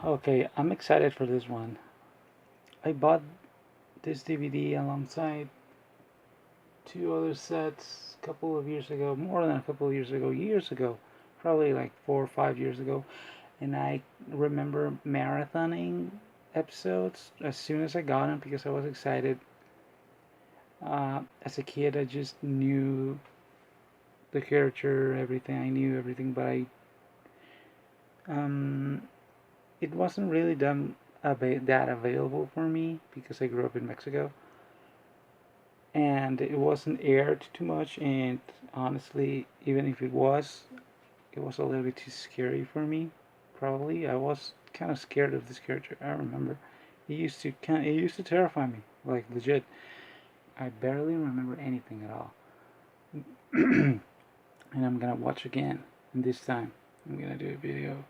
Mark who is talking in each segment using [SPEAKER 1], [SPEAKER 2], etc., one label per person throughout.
[SPEAKER 1] Okay, I'm excited for this one. I bought this DVD alongside two other sets a couple of years ago, more than a couple of years ago, probably like 4 or 5 years ago. And I remember marathoning episodes as soon as I got them because I was excited. As a kid, I just knew the character, everything. I knew everything, but um, it wasn't really that available for me because I grew up in Mexico, and it wasn't aired too much. And honestly, even if it was a little bit too scary for me. Probably I was kind of scared of this character. I remember it used to terrify me, like legit. I barely remember anything at all. And I'm gonna watch again. And this time I'm gonna do a video.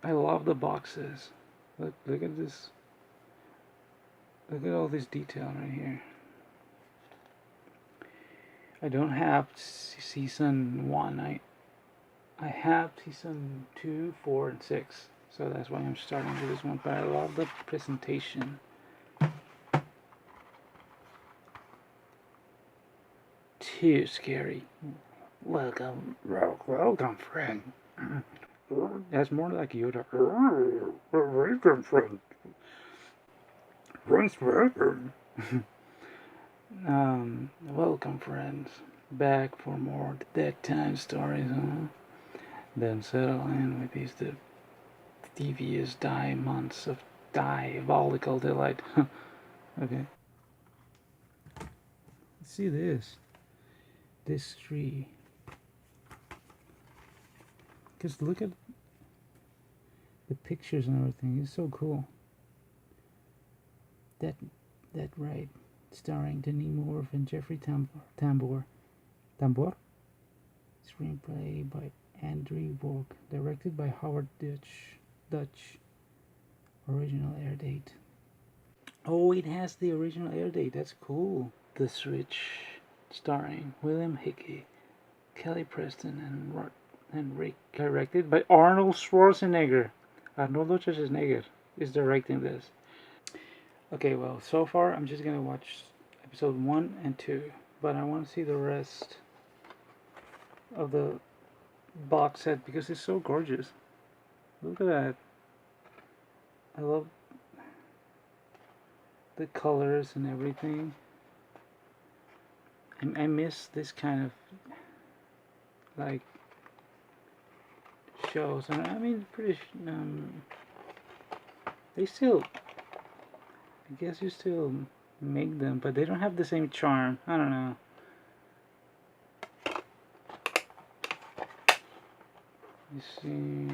[SPEAKER 1] I love the boxes. Look at this. Look at all this detail right here. I don't have season 1. I have season 2, 4, and 6. So that's why I'm starting with this one. But I love the presentation. Too scary. Welcome, friend. That's more like Yoda. Welcome, friend. Welcome. Welcome, friends. Back for more dead time stories, huh? Then settle in with these devious months of diabolical delight. Okay. Let's see this. This tree. Just look at the pictures and everything. It's so cool. That right. Starring Denis Moore and Jeffrey Tambor. Tambor? Screenplay by Andrew Borg. Directed by Howard Dutch. Original air date. Oh, it has the original air date. That's cool. The Switch. Starring William Hickey, Kelly Preston, and Rick. Directed by Arnold Schwarzenegger. Arnold Schwarzenegger is directing this. Okay, well, so far I'm just gonna watch episode 1 and 2, but I want to see the rest of the box set because it's so gorgeous. Look at that. I love the colors and everything. I miss this kind of like shows, and I mean, they still, I guess you still make them, but they don't have the same charm. I don't know. You see.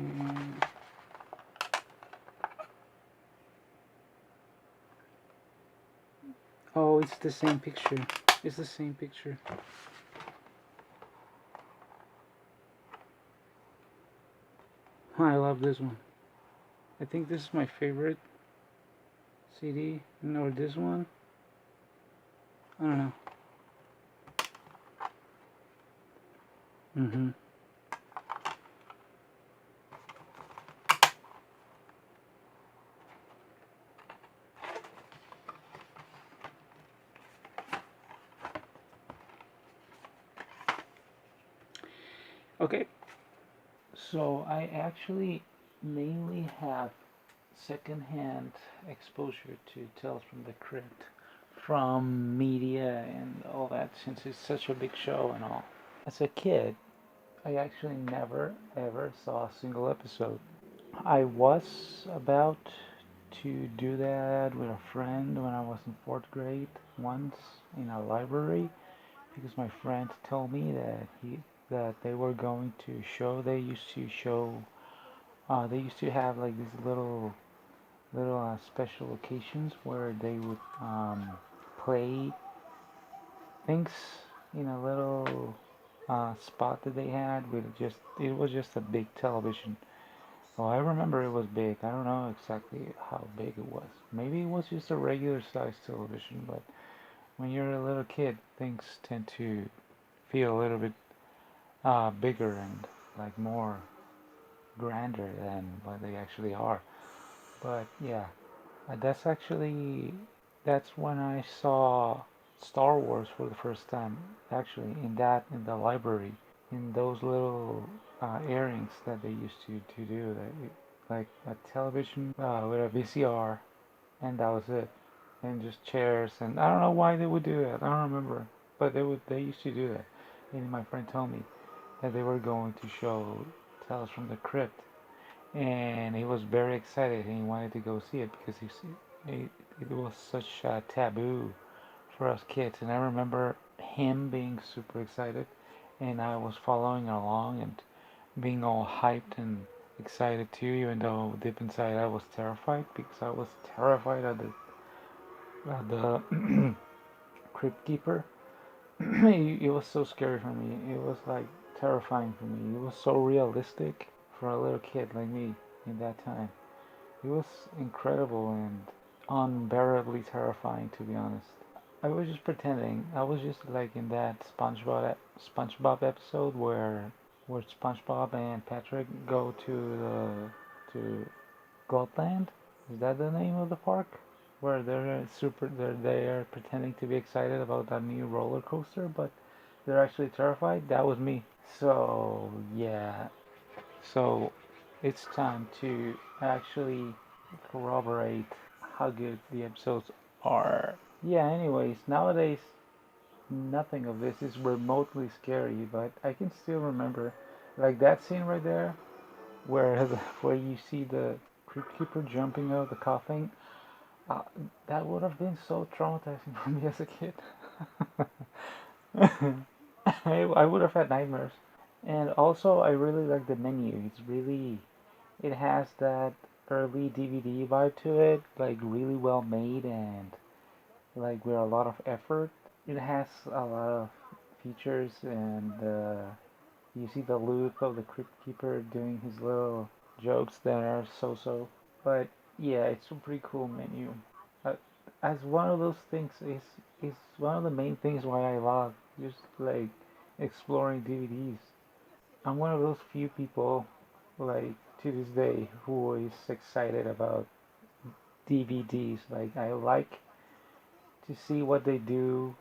[SPEAKER 1] Oh, it's the same picture. It's the same picture. I love this one. I think this is my favorite CD. Or this one. I don't know. Mm-hmm. Okay. So I actually mainly have secondhand exposure to Tales from the Crypt from media and all that since it's such a big show and all. As a kid, I actually never ever saw a single episode. I was about to do that with a friend when I was in fourth grade once in a library because my friend told me that they were going to show they used to have like these little special occasions where they would play things in a little spot that they had with just it was just a big television. Well, I remember it was big. I don't know exactly how big it was. Maybe it was just a regular sized television, but when you're a little kid, things tend to feel a little bit bigger and like more. grander than what they actually are. But yeah, that's when I saw Star Wars for the first time. Actually, in the library, in those little earrings that they used to do, like a television with a VCR, and that was it, and just chairs, and I don't know why they would do that. I don't remember, but they used to do that. And my friend told me that they were going to show Tales from the Crypt, and he was very excited and he wanted to go see it because it was such a taboo for us kids. And I remember him being super excited, and I was following along and being all hyped and excited too, even though deep inside I was terrified because I was terrified of the crypt keeper. It was so scary for me. It was like terrifying for me. It was so realistic for a little kid like me in that time. It was incredible and unbearably terrifying, to be honest. I was just pretending. I was just like in that SpongeBob episode where SpongeBob and Patrick go to Goldland. Is that the name of the park? Where they're pretending to be excited about that new roller coaster, but they're actually terrified. That was me. So yeah. So it's time to actually corroborate how good the episodes are. Yeah, anyways, nowadays nothing of this is remotely scary, but I can still remember like that scene right there where where you see the crypt keeper jumping out of the coffin. Uh, that would have been so traumatizing for me as a kid. I would have had nightmares. And also, I really like the menu. It has that early DVD vibe to it, like really well made and like with a lot of effort. It has a lot of features, and you see the look of the crypt keeper doing his little jokes that are so. But yeah, it's a pretty cool menu. Uh, as one of those things is one of the main things why I love just like exploring DVDs. I'm one of those few people, like to this day, who is excited about DVDs. Like I like to see what they do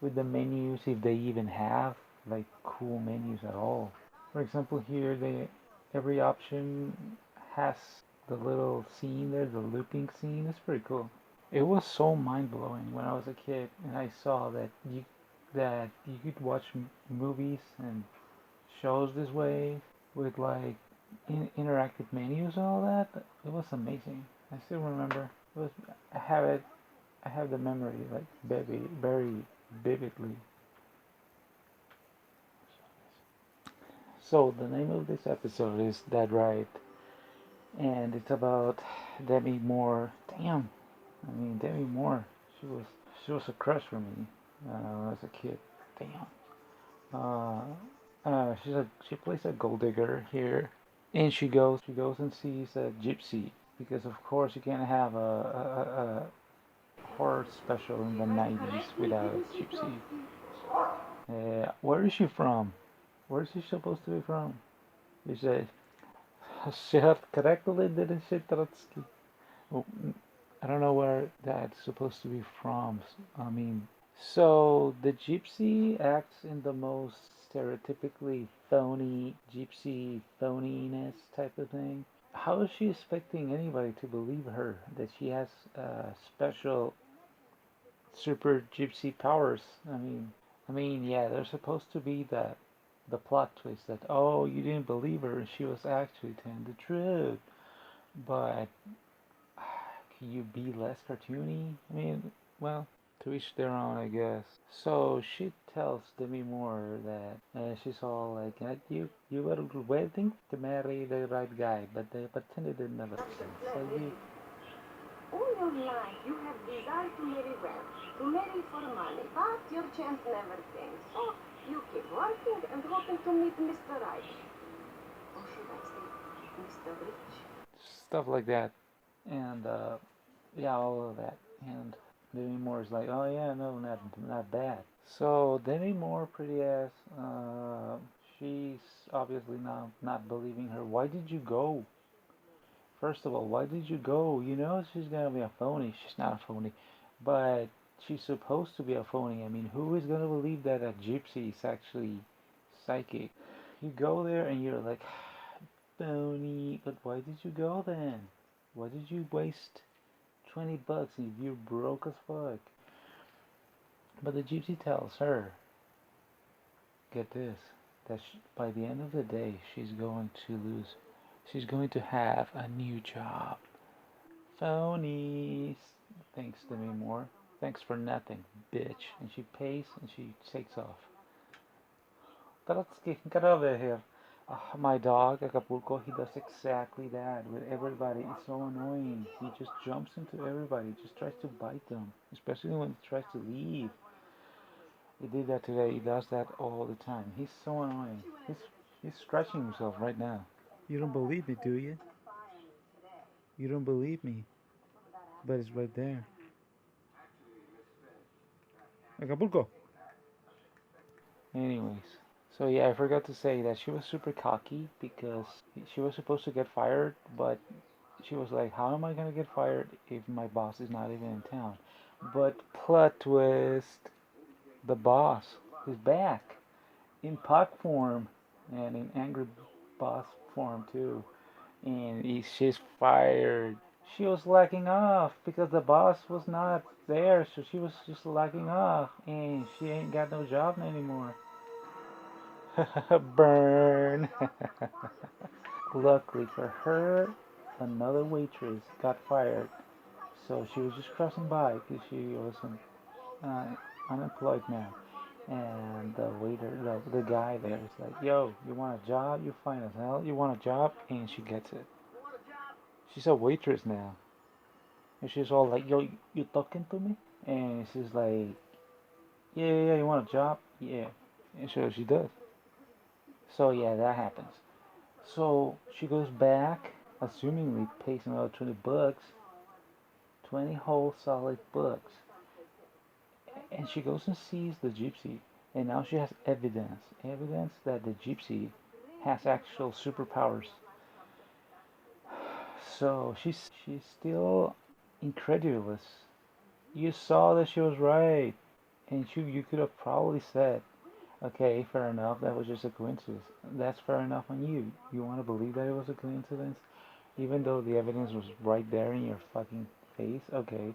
[SPEAKER 1] with the menus, if they even have like cool menus at all. For example, here they every option has the little scene there, the looping scene. It's pretty cool. It was so mind blowing when I was a kid and I saw that you could watch movies and shows this way with like interactive menus and all that. It was amazing. I still remember. It was I have it. I have the memory like very vividly. So the name of this episode is Dead Right, and it's about Demi Moore. Damn, I mean Demi Moore. She was she was a crush for me as a kid. Damn. Uh, she plays a gold digger here, and she goes and sees a gypsy because of course you can't have a horror special in the 90s without a gypsy. Where is she from? Where is she supposed to be from? You say she had correctly did she Trotsky. Oh, I don't know where that's supposed to be from. I mean, so the gypsy acts in the most stereotypically phony gypsy phoniness type of thing. How is she expecting anybody to believe her that she has special super gypsy powers? Yeah, there's supposed to be the plot twist that oh you didn't believe her and she was actually telling the truth, but can you be less cartoony? Well, to each their own, I guess. So she tells Demi Moore that she's all like, you were waiting to marry the right guy, but they pretended they never did. So you,
[SPEAKER 2] All your life you have desired to marry well, to marry for money, but your chance never came. So you keep working and hoping to meet Mr. Right. Or should I say Mr. Rich?
[SPEAKER 1] stuff like that, and yeah, all of that, and Demi Moore is like, oh yeah, no, not bad. So Demi Moore, pretty ass. She's obviously not believing her. Why did you go? First of all, why did you go? You know she's gonna be a phony. She's not a phony, but she's supposed to be a phony. I mean, who is gonna believe that a gypsy is actually psychic? You go there and you're like, phony. But why did you go then? Why did you waste $20 if you're broke as fuck? But the gypsy tells her, get this, that by the end of the day, she's going to lose. She's going to have a new job. Phonies. Thanks to me more. Thanks for nothing, bitch. And she pays and she takes off. Trotsky, get over here. My dog, Acapulco, he does exactly that with everybody. It's so annoying. He just jumps into everybody, just tries to bite them, especially when he tries to leave. He did that today. He does that all the time. He's so annoying. He's scratching himself right now. You don't believe me, do you? You don't believe me, but it's right there. Acapulco. Anyways, so yeah, I forgot to say that she was super cocky because she was supposed to get fired, but she was like, how am I gonna get fired if my boss is not even in town? But plot twist, the boss is back in puck form and in angry boss form too. And she's fired. She was lacking off because the boss was not there, so she was just lacking off, and she ain't got no job anymore. Burn. Luckily for her, another waitress got fired, so she was just crossing by because she was uh, unemployed now. And the waiter, the guy there is like, yo, you want a job? You fine as hell. You want a job? And she gets it. She's a waitress now. And she's all like, yo, you talking to me? And she's like, yeah, you want a job? Yeah. And so she does. So yeah, that happens. So she goes back, assumingly pays another $20, 20 whole solid bucks. And she goes and sees the gypsy. And now she has evidence that the gypsy has actual superpowers. So she's still incredulous. You saw that she was right, and you could have probably said, okay, fair enough, that was just a coincidence. That's fair enough on you. You want to believe that it was a coincidence, even though the evidence was right there in your fucking face. Okay,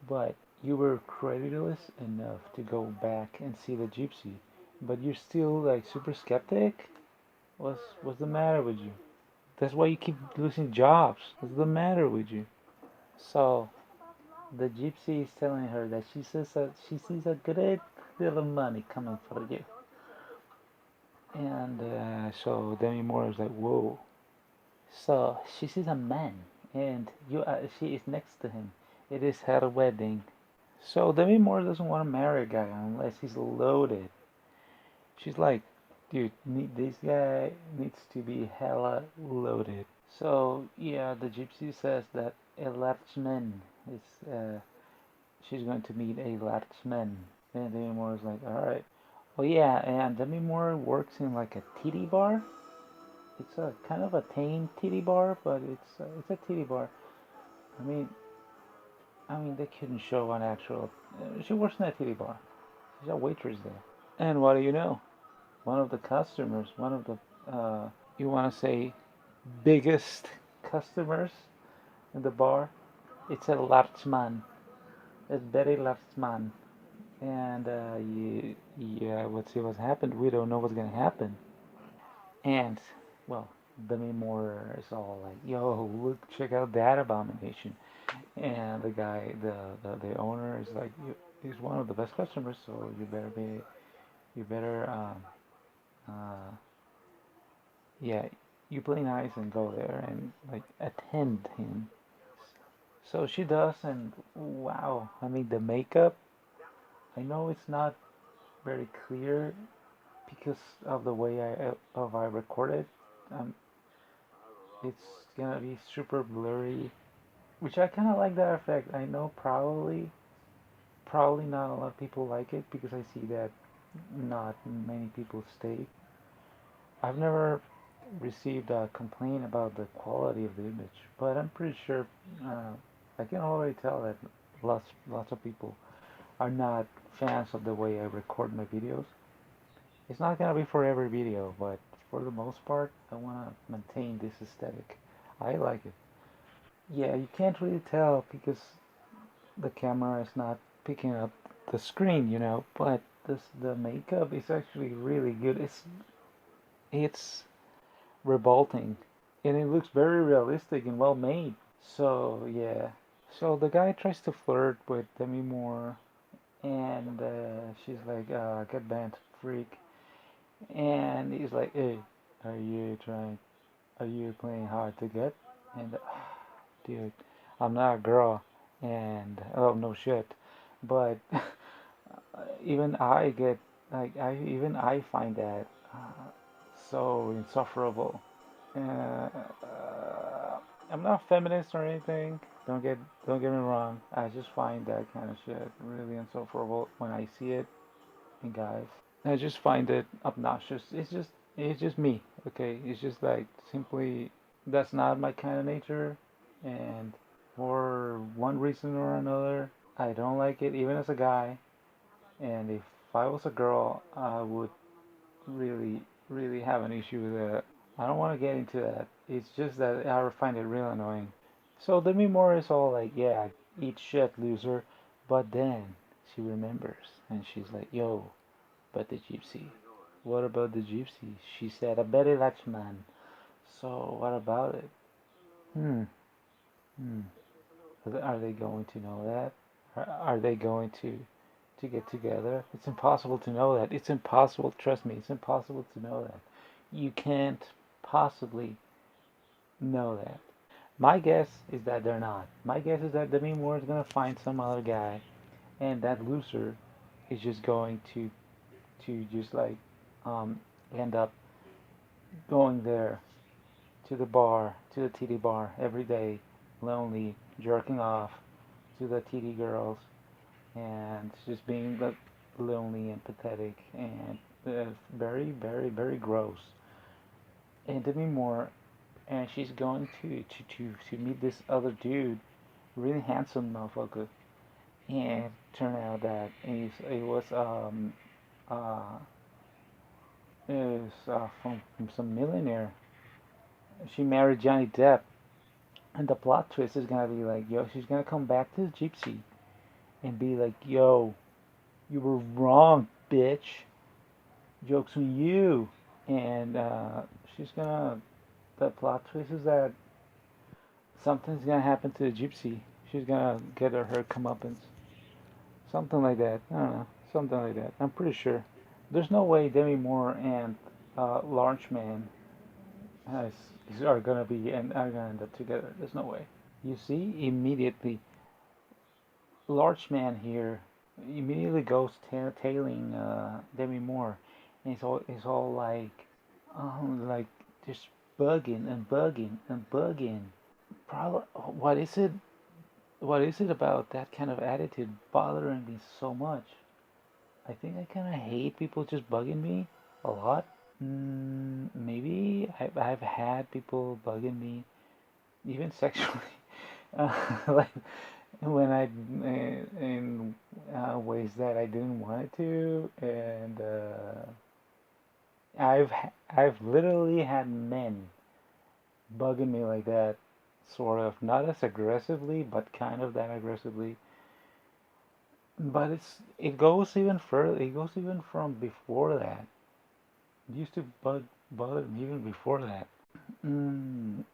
[SPEAKER 1] but you were credulous enough to go back and see the gypsy, but you're still like super skeptic. What's the matter with you? That's why you keep losing jobs. What's the matter with you? So the gypsy is telling her that she sees a great deal of money coming for you. And so Demi Moore is like, whoa. So she sees a man, and she is next to him. It is her wedding. So Demi Moore doesn't want to marry a guy unless he's loaded. She's like, dude, this guy needs to be hella loaded. So yeah, the gypsy says that a large man is she's going to meet a large man. And Demi Moore is like, all right. Oh yeah, and Demi Moore works in like a titty bar. It's a kind of a tame titty bar, but it's a titty bar. I mean, they couldn't show an actual. She works in a titty bar. She's a waitress there. And what do you know? One of the customers, one of the you want to say biggest customers in the bar. It's a large man, a very large man. And yeah, let's see what's happened. We don't know what's gonna happen. And well, Demi Moore is all like, "Yo, look, check out that abomination." And the guy, the owner is like, "He's one of the best customers, so you better, uh, yeah, you play nice and go there and like attend him." So she does, and wow, I mean the makeup. I know it's not very clear because of the way I record it. Um, it's gonna be super blurry, which I kind of like that effect. I know probably not a lot of people like it because I see that not many people stay. I've never received a complaint about the quality of the image, but I'm pretty sure uh, I can already tell that lots of people are not fans of the way I record my videos. It's not gonna be for every video, but for the most part, I wanna maintain this aesthetic. I like it. Yeah, you can't really tell because the camera is not picking up the screen, but the makeup is actually really good. It's revolting, and it looks very realistic and well made. So yeah. So the guy tries to flirt with Demi Moore, and she's like, "Get bent, freak," and he's like, "Hey, are you trying? Are you playing hard to get?" And dude, I'm not a girl, and oh no shit, but even I get like I find that so insufferable. I'm not feminist or anything. Don't get me wrong. I just find that kind of shit really insufferable when I see it in guys. I just find it obnoxious. It's just me. Okay, it's just like simply that's not my kind of nature, and for one reason or another, I don't like it even as a guy. And if I was a girl, I would really have an issue with that. I don't want to get into that. It's just that I find it real annoying. So Demi Moore is all like, yeah, eat shit, loser. But then she remembers and she's like, yo, but the gypsy. What about the gypsy? She said, a very large man. So what about it? Hmm, hmm. Are they going to know that? Are they going to get together? It's impossible to know that. It's impossible, trust me, it's impossible to know that. You can't possibly know that. My guess is that they're not. My guess is that Demi Moore is gonna find some other guy, and that loser is just going to just like um, end up going there to the bar, to the TD bar every day, lonely, jerking off to the TD girls, and just being lonely and pathetic and very gross. And Demi Moore, and she's going to meet this other dude, really handsome motherfucker, and turn out that uh from some millionaire. She married Johnny Depp, and the plot twist is gonna be like, yo, she's gonna come back to the gypsy and be like, yo, you were wrong, bitch. Joke's on you. And she's gonna. The plot twist is that something's gonna happen to the gypsy. She's gonna get her comeuppance. Something like that. I don't know. Something like that. I'm pretty sure. There's no way Demi Moore and Large Man has, are gonna be and are gonna end up together. There's no way. You see, immediately, Large Man here immediately goes tailing Demi Moore, and it's all like just bugging and bugging and bugging. Probably, what is it about that kind of attitude bothering me so much? I think I kind of hate people just bugging me a lot. Maybe I've had people bugging me, even sexually, like when in ways that I didn't want it to, and I've literally had men bugging me like that, sort of, not as aggressively, but kind of that aggressively. But it goes even further. It goes even from before that. It used to bother me even before that. Mm,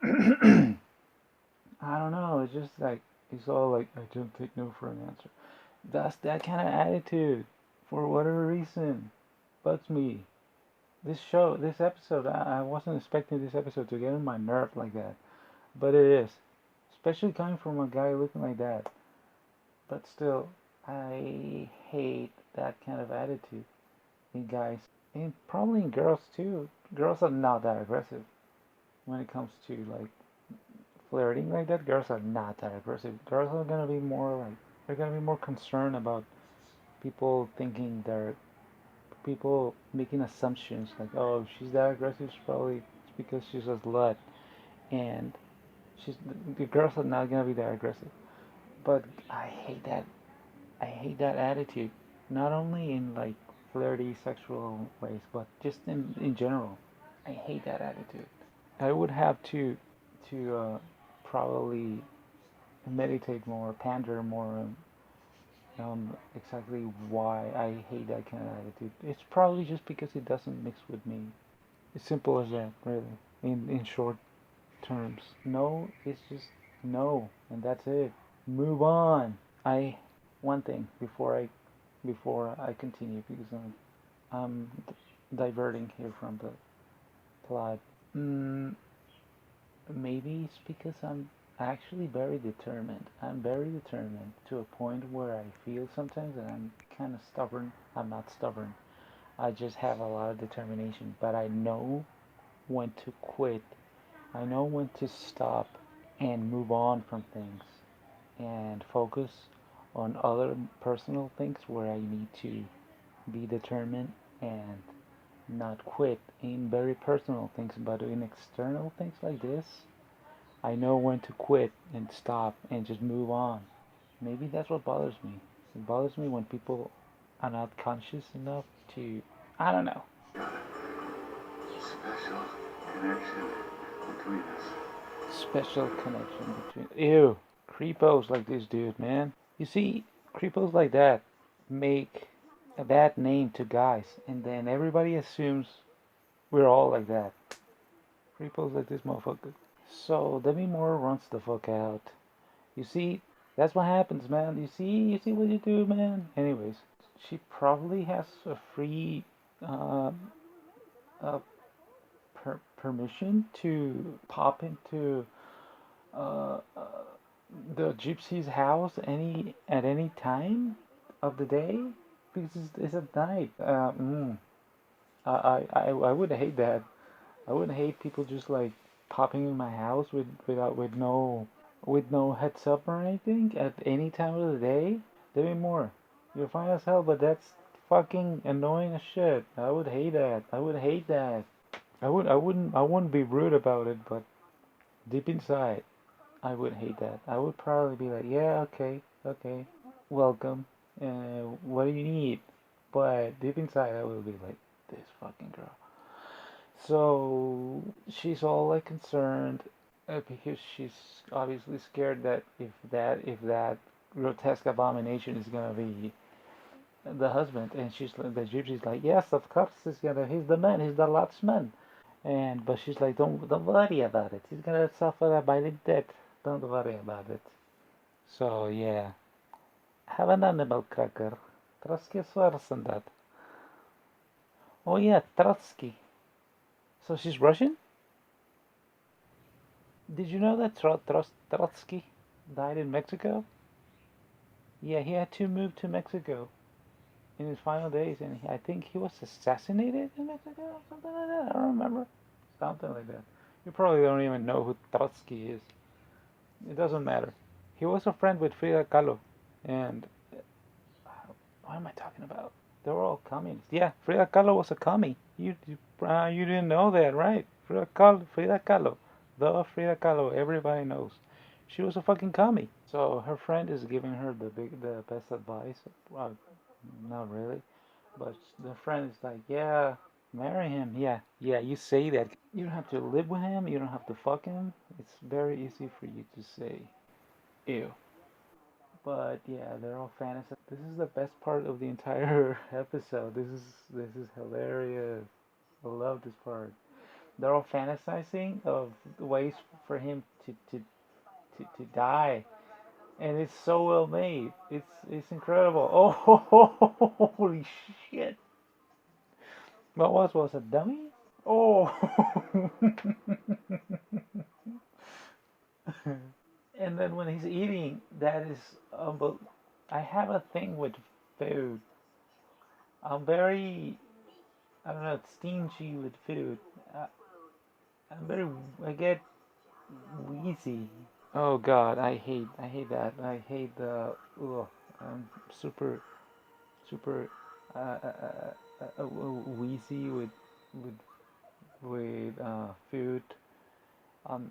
[SPEAKER 1] I don't know. It's just like it's all like I don't take no for an answer. That's that kind of attitude, for whatever reason, bugs me. This episode, I wasn't expecting this episode to get on my nerve like that, but it is, especially coming from a guy looking like that. But still, I hate that kind of attitude in guys, and probably in girls too. Girls are not that aggressive when it comes to like flirting like that. Girls are not that aggressive. Girls are gonna be more like they're gonna be more concerned about people thinking they're people making assumptions like, oh, if she's that aggressive, it's because she's a slut, and she's the girls are not gonna be that aggressive. But I hate that attitude. Not only in like flirty sexual ways, but just in general. I hate that attitude. I would have to probably meditate more, pander more exactly why I hate that kind of attitude. It's probably just because it doesn't mix with me. It's simple as that, really. In short terms, no, it's just no, and that's it. Move on. I One thing before I continue because I'm diverting here from the plot. Mm, Maybe it's because I'm actually very determined. I'm very determined to a point where I feel sometimes that I'm kind of stubborn. I'm not stubborn. I just have a lot of determination, but I know when to quit. I know when to stop and move on from things and focus on other personal things where I need to be determined and not quit in very personal things, but in external things like this, I know when to quit and stop and just move on. Maybe that's what bothers me. It bothers me when people are not conscious enough to, I don't know.
[SPEAKER 3] Special connection between us.
[SPEAKER 1] Special connection between. Ew. Creepos like this dude, man. You see, creepos like that make a bad name to guys, and then everybody assumes we're all like that. Creepos like this motherfucker. So Demi Moore runs the fuck out. You see, that's what happens, man. You see what you do, man. Anyways, she probably has a free uh, uh, permission to pop into uh, uh, the gypsy's house at any time of the day because it's at night. I would hate that. I would hate people just like popping in my house with no heads up or anything at any time of the day. There be more. You're fine as hell, but that's fucking annoying as shit. I would hate that. I would hate that. I wouldn't be rude about it, but deep inside, I would hate that. I would probably be like, yeah, okay, welcome. What do you need? But deep inside, I would be like, this fucking girl. So she's all like concerned because she's obviously scared that if that grotesque abomination is gonna be the husband, and the gypsy's like, yes, of course he's the man, he's the last man, and but she's like, don't worry about it, he's gonna suffer a violent death, don't worry about it. So yeah, have an animal cracker. Trotsky is worse than that. Oh yeah, Trotsky. So she's Russian? Did you know that Trotsky died in Mexico? Yeah, he had to move to Mexico in his final days, and I think he was assassinated in Mexico or something like that. I don't remember. Something like that. You probably don't even know who Trotsky is. It doesn't matter. He was a friend with Frida Kahlo, and what am I talking about? They were all communists. Yeah, Frida Kahlo was a commie. You didn't know that, right? Frida Kahlo, the Frida Kahlo. Everybody knows. She was a fucking commie. So her friend is giving her the best advice. Well, not really, but the friend is like, yeah, marry him. Yeah, yeah. You say that. You don't have to live with him. You don't have to fuck him. It's very easy for you to say, ew. But yeah, they're all fantasy. This is the best part of the entire episode. This is hilarious. I love this part. They're all fantasizing of ways for him to die, and it's so well made. It's incredible. Oh, holy shit! What was a dummy? Oh, and then when he's eating, that is I have a thing with food. I'm very, I don't know, stingy with food. I, I'm very, I get wheezy. Oh God, I hate that. I hate the, ugh, I'm super, super. wheezy with food. Um,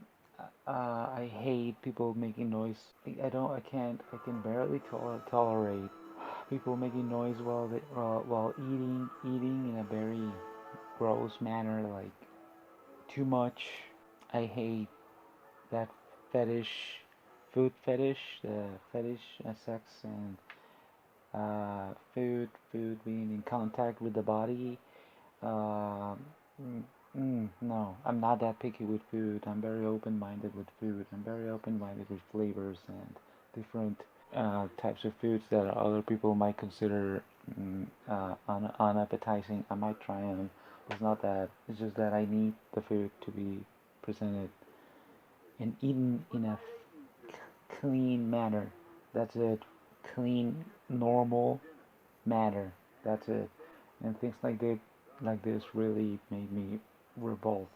[SPEAKER 1] I hate people making noise. I can barely tolerate people making noise while eating in a very gross manner, like too much. I hate that fetish, food fetish, the fetish sex and food being in contact with the body. Uh, no, I'm not that picky with food. I'm very open-minded with food. I'm very open-minded with flavors and different types of foods that other people might consider unappetizing. I might try them. It's not that. It's just that I need the food to be presented and eaten in a clean manner. That's it. Clean, normal manner. That's it. And things like this really made me revolt.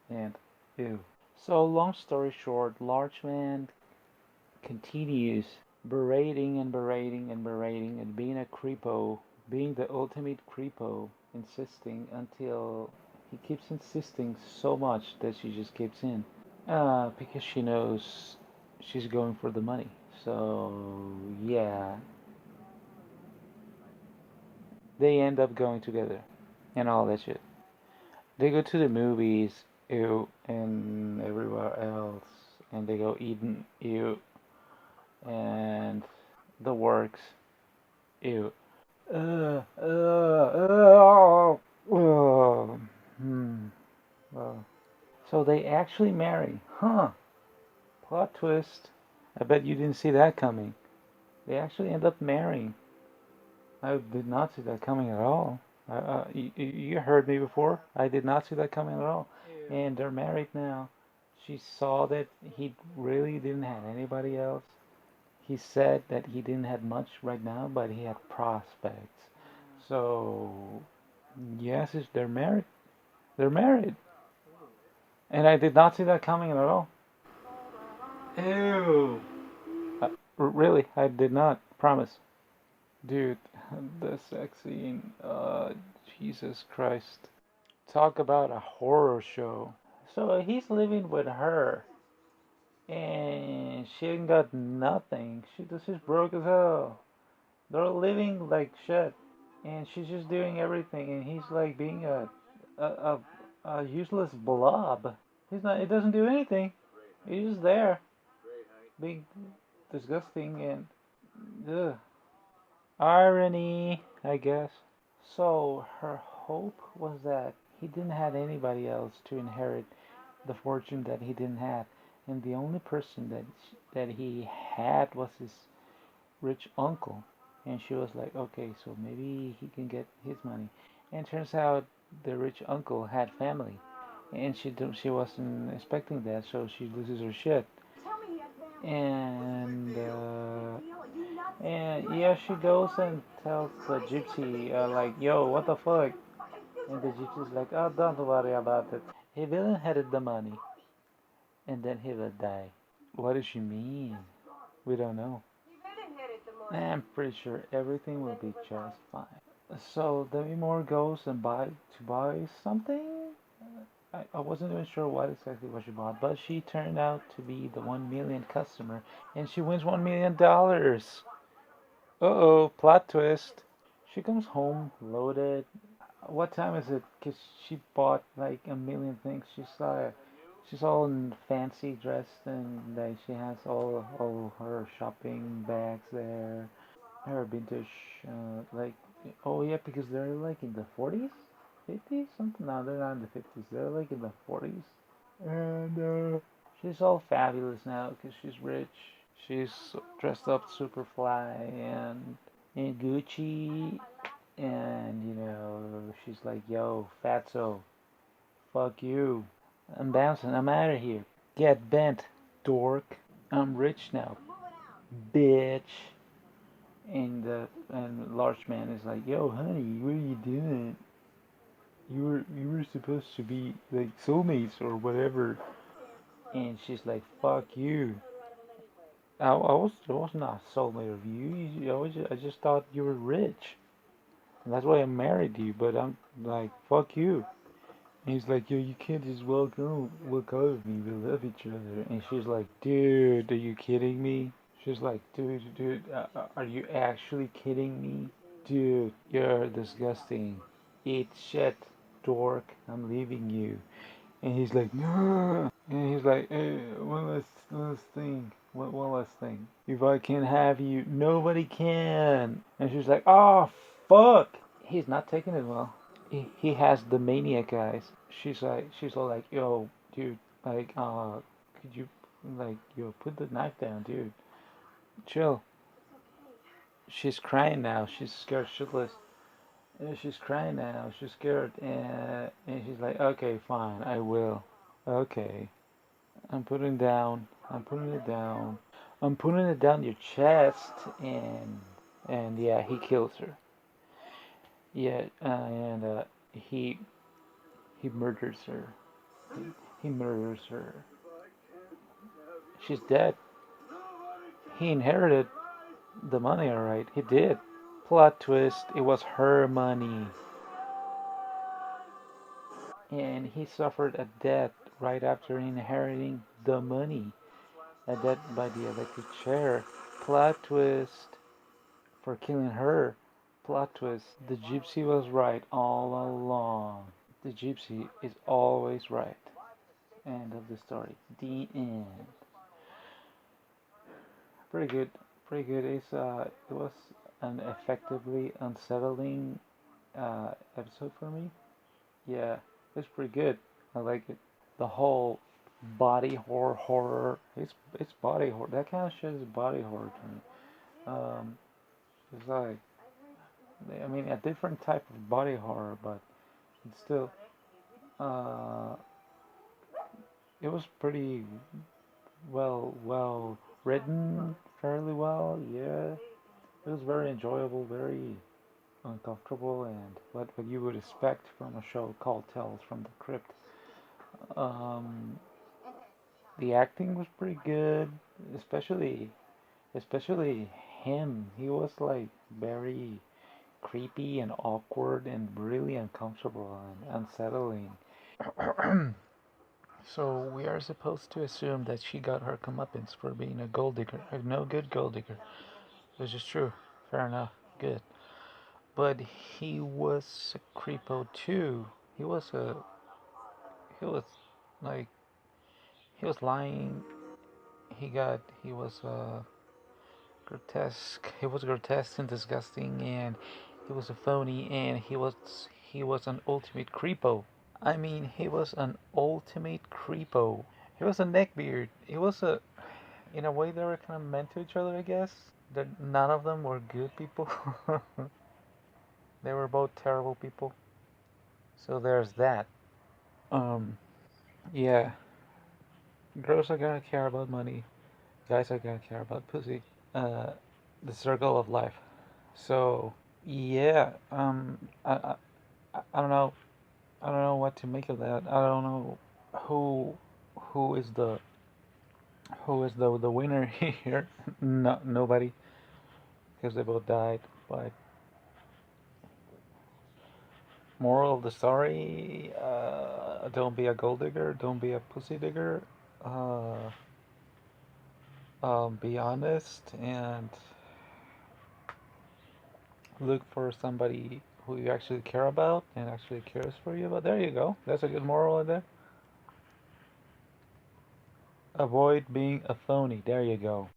[SPEAKER 1] And ew. So long story short, Large Man continues berating and berating and berating and being a creepo, being the ultimate creepo, insisting until he keeps insisting so much that she just gives in. Because she knows she's going for the money. So yeah, they end up going together and all that shit. They go to the movies, ew, and everywhere else, and they go eating, ew, and the works, ew. Hmm. Well, so they actually marry, huh? Plot twist. I bet you didn't see that coming. They actually end up marrying. I did not see that coming at all. You heard me before. I did not see that coming at all. And they're married now. She saw that he really didn't have anybody else. He said that he didn't have much right now, but he had prospects. So, yes, they're married. They're married. And I did not see that coming at all. Ew. Really, I did not. Promise. Dude, the sex scene. Jesus Christ. Talk about a horror show. So he's living with her, and she ain't got nothing. She's broke as hell. They're living like shit, and she's just doing everything, and he's like being a, a, a useless blob. He's not. He doesn't do anything. He's just there, being disgusting and ugh. Irony, I guess. So her hope was that he didn't have anybody else to inherit the fortune that he didn't have, and the only person that he had was his rich uncle. And she was like, okay, so maybe he can get his money. And turns out the rich uncle had family, and she wasn't expecting that, so she loses her shit. And yeah, she goes and tells the gypsy like, yo, what the fuck? And the gypsy's like, oh, don't worry about it. He will inherit the money, and then he will die. What does she mean? We don't know. I'm pretty sure everything will be just fine. So Demi Moore goes and buy something. I wasn't even sure what exactly what she bought, but she turned out to be the 1 million customer, and she wins $1 million. Uh-oh, plot twist. She comes home loaded. What time is it? Cause she bought like a million things. She's all in fancy dressed, and like she has all her shopping bags there. Her vintage, like, oh yeah, because they're like in the 40s, 50s, something. No, they're not in the 50s. They're like in the 40s. And she's all fabulous now because she's rich. She's dressed up super fly and in Gucci, and she's like, "Yo, fatso, fuck you. I'm bouncing. I'm out of here. Get bent, dork. I'm rich now, bitch." And large man is like, "Yo, honey, what are you doing? You were supposed to be like soulmates or whatever." And she's like, "Fuck you. I was not a soulmate of you. I just thought you were rich." That's why I married you. But I'm like, fuck you. And he's like, yo, you can't just walk out of me. We love each other. And she's like, dude, are you kidding me? She's like, dude, are you actually kidding me? Dude, you're disgusting. Eat shit, dork. I'm leaving you. And he's like, no. And he's like, one last thing. One last thing. If I can have you, nobody can. And she's like, oh, fuck. He's not taking it well. He has the maniac eyes. She's all like, yo, dude, like, could you, like, yo, put the knife down, dude. Chill. She's crying now. She's scared shitless. She's crying now. She's scared, and she's like, okay, fine, I will. Okay, I'm putting down. I'm putting it down. I'm putting it down your chest, and yeah, he kills her. Yeah, and he murders her. He murders her. She's dead. He inherited the money, alright. He did. Plot twist, it was her money. And he suffered a death right after inheriting the money. A death by the electric chair. Plot twist for killing her. Plot twist. The gypsy was right all along. The gypsy is always right. End of the story. The end. Pretty good. Pretty good. It was an effectively unsettling episode for me. Yeah, it's pretty good. I like it. The whole body horror. It's body horror. That kind of shit is body horror to me. Um, it's like, I mean, a different type of body horror, but it's still. Uh, it was pretty well written, fairly well. Yeah, it was very enjoyable, very uncomfortable, and what you would expect from a show called Tales from the Crypt. Um, the acting was pretty good, especially especially him. He was like very creepy and awkward and really uncomfortable and unsettling. So we are supposed to assume that she got her comeuppance for being a gold digger, a no good gold digger, which is true. Fair enough, good. But he was a creepo too. He was a he was like he was lying. He was grotesque. He was grotesque and disgusting, and he was a phony, and he was an ultimate creepo. I mean, he was an ultimate creepo. He was a neckbeard. He was a, in a way, they were kind of meant to each other, I guess. That none of them were good people. They were both terrible people. So there's that. Um, yeah. Girls are gonna care about money. Guys are gonna care about pussy. Uh, the circle of life. So yeah. I don't know. I don't know what to make of that. I don't know who who is the winner here. No, nobody, because they both died. But moral of the story: don't be a gold digger. Don't be a pussy digger. Uh, be honest and look for somebody who you actually care about and actually cares for you. But there you go. That's a good moral in there. Avoid being a phony. There you go.